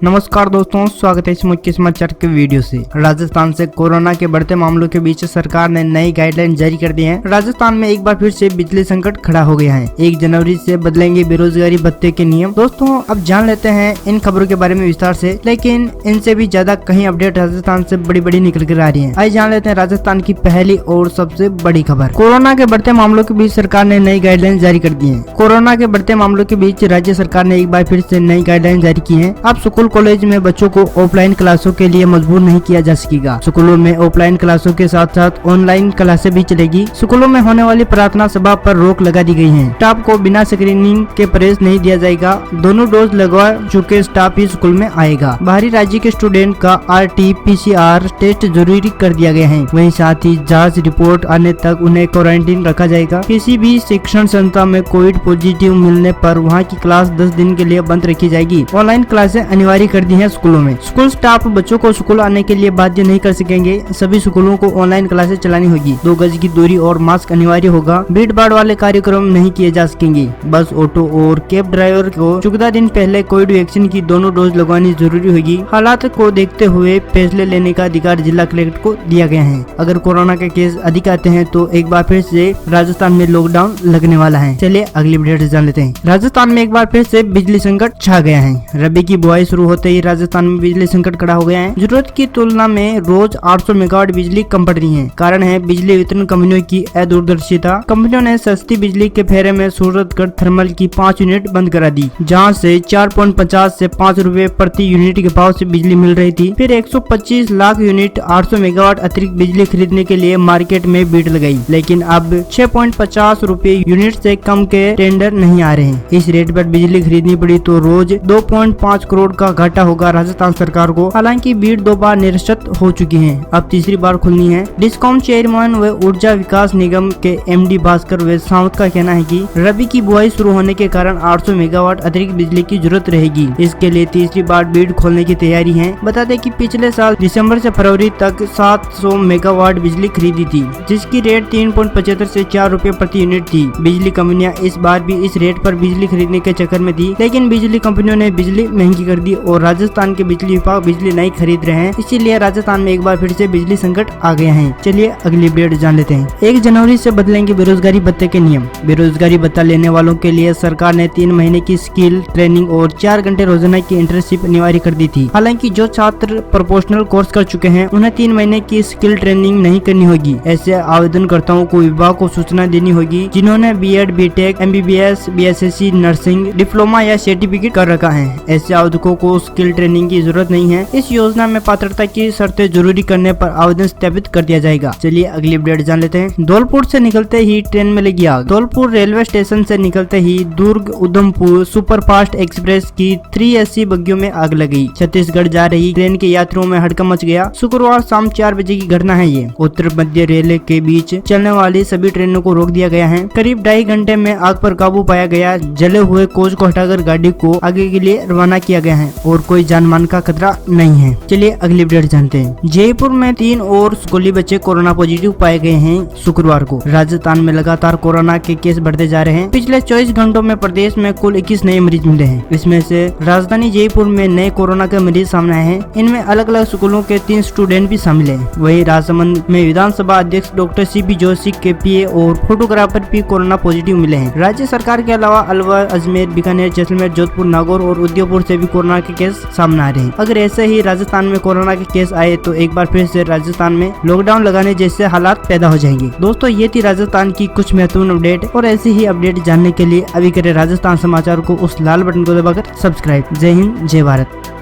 नमस्कार दोस्तों, स्वागत है इस मुख्य समाचार के वीडियो से। राजस्थान से कोरोना के बढ़ते मामलों के बीच सरकार ने नई गाइडलाइन जारी कर दी है। राजस्थान में एक बार फिर से बिजली संकट खड़ा हो गया है। 1 जनवरी से बदलेंगे बेरोजगारी भत्ते के नियम। दोस्तों अब जान लेते हैं इन खबरों के बारे में विस्तार से, लेकिन इनसे भी ज्यादा कहीं अपडेट राजस्थान से बड़ी निकल कर आ रही है। आइए जान लेते हैं राजस्थान की पहली और सबसे बड़ी खबर। कोरोना के बढ़ते मामलों के बीच सरकार ने नई गाइडलाइन जारी कर दी है। कोरोना के बढ़ते मामलों के बीच राज्य सरकार ने एक बार फिर से नई गाइडलाइन जारी की है। अब स्कूल कॉलेज में बच्चों को ऑफलाइन क्लासों के लिए मजबूर नहीं किया जा सकेगा। स्कूलों में ऑफलाइन क्लासों के साथ साथ ऑनलाइन क्लासें भी चलेगी। स्कूलों में होने वाली प्रार्थना सभा पर रोक लगा दी गई है। स्टाफ को बिना स्क्रीनिंग के प्रवेश नहीं दिया जाएगा। दोनों डोज लगवा चुके स्टाफ ही स्कूल में आएगा। बाहरी राज्य के स्टूडेंट का RT-PCR टेस्ट जरूरी कर दिया गया है। वहीं साथ ही जांच रिपोर्ट आने तक उन्हें क्वारंटीन रखा जाएगा। किसी भी शिक्षण संस्था में कोविड पॉजिटिव मिलने पर वहां की क्लास 10 दिन के लिए बंद रखी जाएगी। ऑनलाइन क्लासें अनिवार्य कर दी है स्कूलों में। स्कूल स्टाफ बच्चों को स्कूल आने के लिए बाध्य नहीं कर सकेंगे। सभी स्कूलों को ऑनलाइन क्लासेस चलानी होगी। 2 गज की दूरी और मास्क अनिवार्य होगा। भीड़ भाड़ वाले कार्यक्रम नहीं किए जा सकेंगे। बस, ऑटो और कैब ड्राइवर को 14 दिन पहले कोविड वैक्सीन की दोनों डोज लगवानी जरूरी होगी। हालात को देखते हुए फैसले लेने का अधिकार जिला कलेक्टर को दिया गया है। अगर कोरोना के केस अधिक आते हैं तो एक बार फिर से राजस्थान में लॉकडाउन लगने वाला है। चलिए अगली अपडेट जान लेते हैं। राजस्थान में एक बार फिर से बिजली संकट छा गया है। रबी की बुआई शुरू होते ही राजस्थान में बिजली संकट खड़ा हो गया है। जरूरत की तुलना में रोज 800 मेगावाट बिजली कम पड़ रही है। कारण है बिजली वितरण कंपनियों की अदूरदर्शिता। कंपनियों ने सस्ती बिजली के फेरे में सूरतगढ़ थर्मल की 5 यूनिट बंद करा दी, जहां से 4.50 से 5 रुपए प्रति यूनिट के भाव से बिजली मिल रही थी। फिर 125 लाख यूनिट 800 मेगावाट अतिरिक्त बिजली खरीदने के लिए मार्केट में बिड लगाई, लेकिन अब 6.50 रुपए यूनिट से कम के टेंडर नहीं आ रहे हैं। इस रेट पर बिजली खरीदनी पड़ी तो रोज 2.5 करोड़ का घाटा होगा राजस्थान सरकार को। हालांकि बीड 2 बार निरस्त हो चुकी है, अब तीसरी बार खुलनी है। डिस्कॉम चेयरमैन व ऊर्जा विकास निगम के MD भास्कर व सावंत का कहना है कि रबी की बुआई शुरू होने के कारण 800 मेगावाट अतिरिक्त बिजली की जरूरत रहेगी। इसके लिए तीसरी बार बीड खोलने की तैयारी है। बता दें कि पिछले साल दिसंबर से फरवरी तक 700 मेगावाट बिजली खरीदी थी, जिसकी रेट 3.75 से 4 रुपए प्रति यूनिट थी। बिजली कंपनियां इस बार भी इस रेट पर बिजली खरीदने के चक्कर में थी, लेकिन बिजली कंपनियों ने बिजली महंगी कर दी और राजस्थान के बिजली विभाग बिजली नहीं खरीद रहे हैं। इसीलिए राजस्थान में एक बार फिर से बिजली संकट आ गया है। चलिए अगली अपडेट जान लेते हैं। 1 जनवरी से बदलेंगे बेरोजगारी भत्ते के नियम। बेरोजगारी भत्ता लेने वालों के लिए सरकार ने 3 महीने की स्किल ट्रेनिंग और 4 घंटे रोजाना की इंटर्नशिप अनिवार्य कर दी थी। हालांकि जो छात्र प्रोफेशनल कोर्स कर चुके हैं उन्हें 3 महीने की स्किल ट्रेनिंग नहीं करनी होगी। ऐसे आवेदनकर्ताओं को विभाग को सूचना देनी होगी जिन्होंने BEd, BTech, MBBS, BSSC, nursing, diploma या सर्टिफिकेट कर रखा है। ऐसे आवेदकों को स्किल ट्रेनिंग की जरूरत नहीं है। इस योजना में पात्रता की शर्तें जरूरी करने पर आवेदन सत्यापित कर दिया जाएगा। चलिए अगली अपडेट जान लेते हैं। धौलपुर से निकलते ही ट्रेन में लगी आग। धौलपुर रेलवे स्टेशन से निकलते ही दुर्ग उधमपुर सुपरफास्ट एक्सप्रेस की 3 AC बग्गियों में आग लगी। छत्तीसगढ़ जा रही ट्रेन के यात्रियों में हड़कंप मच गया। शुक्रवार शाम 4 बजे की घटना है ये। उत्तर मध्य रेलवे के बीच चलने वाली सभी ट्रेनों को रोक दिया गया है। करीब 2.5 घंटे में आग पर काबू पाया गया। जले हुए कोच को हटाकर गाड़ी को आगे के लिए रवाना किया गया है और कोई जानमाल का खतरा नहीं है। चलिए अगली अपडेट जानते हैं। जयपुर में 3 और स्कूली बच्चे कोरोना पॉजिटिव पाए गए हैं। शुक्रवार को राजस्थान में लगातार कोरोना के केस बढ़ते जा रहे हैं। पिछले 24 घंटों में प्रदेश में कुल 21 नए मरीज मिले हैं। इसमें से राजधानी जयपुर में नए कोरोना के मरीज सामने आए हैं। इनमें अलग अलग स्कूलों के 3 स्टूडेंट भी शामिल हैं। वहीं राजसमंद में विधानसभा अध्यक्ष डॉक्टर CP जोशी के PA और फोटोग्राफर भी कोरोना पॉजिटिव मिले हैं। राज्य सरकार के अलावा अलवर, अजमेर, बीकानेर, जैसलमेर, जोधपुर, नागौर और उदयपुर से भी कोरोना के केस सामने आ रहे हैं। अगर ऐसे ही राजस्थान में कोरोना के केस आए तो एक बार फिर से राजस्थान में लॉकडाउन लगाने जैसे हालात पैदा हो जाएंगे। दोस्तों ये थी राजस्थान की कुछ महत्वपूर्ण अपडेट, और ऐसी ही अपडेट जानने के लिए अभी करें राजस्थान समाचार को उस लाल बटन को दबाकर सब्सक्राइब। जय हिंद, जय भारत।